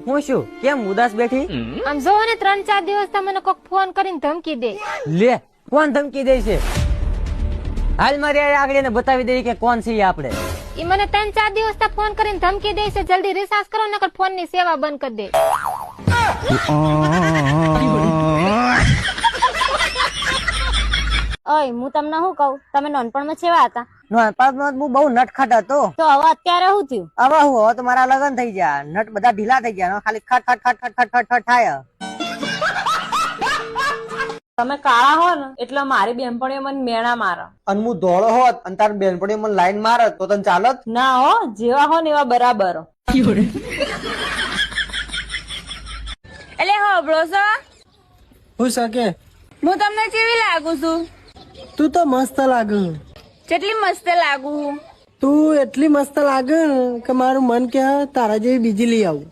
હું શું કેમ ઉદાસ બેઠી? આમ જોવો ને 3-4 દિવસ મને કોક ફોન કરીને ધમકી દે. લે કોણ ધમકી દે છે? હાલ મારી આગળ એને બતાવી દઈએ કે કોણ છે આપણે. ઈ મને 3-4 દિવસ ફોન કરીને ધમકી દે છે જલ્દી રિચાર્જ કરો નકર ફોન ની સેવા બંધ કરી દે. ઓય હું તમને શું કહું, તમે નાનપણમાં કેવા હતા? નાનપણમાં હું બહુ નટખટ હતો. તો હવે અત્યારે શું થયું? હવે હું હવે તો મારા લગ્ન થઈ ગયા, નટ બધા ઢીલા થઈ ગયા, ખાલી ખટ ખટ ખટ ખટ ખટ ખટ ખટ થાય. તમે કાળા હો ને એટલે મારી બેનપણીઓ મને મેણા મારે, અને હું ધોળો હોત અને તારી બેનપણી મને લાઈન મારત તો તને ચાલત? ના હો, જેવા હો ને એવા બરાબર. એટલે હોબળો છો? હું શકે હું તમને કેવી લાગુ છું? તું તો મસ્ત લાગે. કેટલી મસ્ત લાગુ હું? તું એટલી મસ્ત લાગે ને કે મારું મન કે તારા જેવી બીજી લઈ આવું.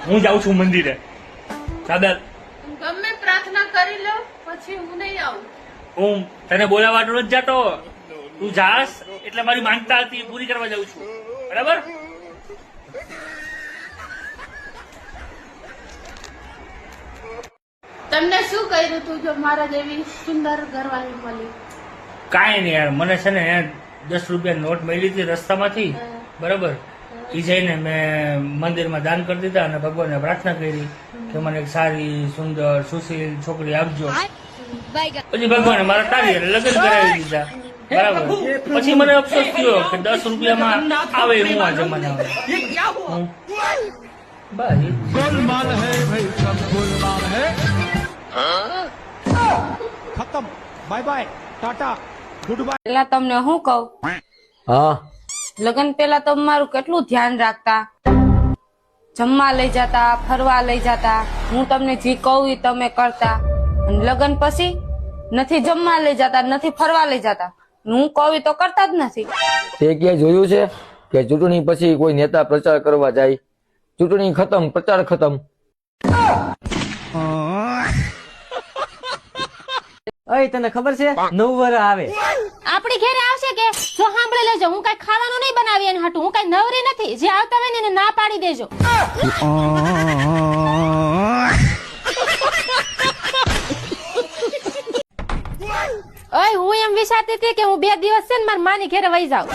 હું જાઉં છું મંદિરે. દાદા ગમે પ્રાર્થના કરી લો પછી હું નહીં આવું. હું તને બોલાવવાનો નથી જાતો. તું જાસ એટલે મારી માંગતા હતી પૂરી કરવા જાઉં છું. બરાબર? તમને શું કર્યું તું જો મારા જેવી સુંદર ઘરવાળી મળી? કાંઈ નહીં યાર, મને છે ને 10 રૂપિયા નોટ મળી હતી રસ્તામાંથી. બરાબર? એ જઈને મેં મંદિરમાં દાન કરી દીધા અને ભગવાનને પ્રાર્થના કરી કે મને એક સારી સુંદર સુશીલ છોકરી આપજો. પછી ભગવાને મારા તારી લગ્ન કરાવી દીધા. બરાબર? પછી મને અફસોસ થયો કે 10 રૂપિયામાં આવે હું આ જમાનામાં. બસ खत्म bye bye tata goodbye. પેલા તમને શું કહું, હા લગ્ન પેલા તો મારું કેટલું ધ્યાન રાખતા, જમવા લઈ જતા, ફરવા લઈ જતા, હું તમને જે કહું એ તમે કરતા. અને લગ્ન પછી નથી જમવા લઈ જતા, નથી ફરવા લઈ જતા, હું કહું એ તો કરતા જ નથી. તે ક્યાંય જોયું છે કે ચૂંટણી પછી કોઈ નેતા પ્રચાર કરવા જાય, ચૂંટણી ખતમ પ્રચાર ખતમ? ઓય તને ખબર છે નવ વર આવે આપણી ઘરે આવશે કે જો સાંભળી લેજો, હું કઈ ખાવાનું નહીં બનાવી એને હાટું, હું કઈ નવરી નથી. જે આવતા હોય ને એને ના પાડી દેજો. ઓય હું એમ વિચારતી હતી કે હું 2 દિવસ છે ને મારી માની ઘરે વહી જાઉં.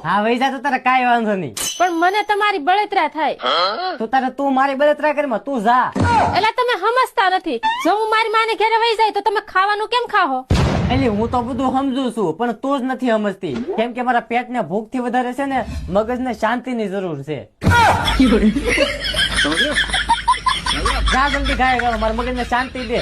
હા વહી જા તો તારે કાંઈ વાંધો નહીં, પણ મને તમારી બળતરા થાય. તો તારે તું મારી બળતરા કરીમાં તું જા. એટલે તમે સમજતા નથી, જો હું મારી માની ઘરે વહી જાય તો તમે ખાવાનું કેમ ખાઓ? એટલે હું તો બધું સમજુ છું પણ તું જ નથી સમજતી, કેમ કે મારા પેટને ભૂખ થી વધારે છે ને મગજને શાંતિની જરૂર છે. જા જલ્દી ખાય, મારા મગજને શાંતિ દે.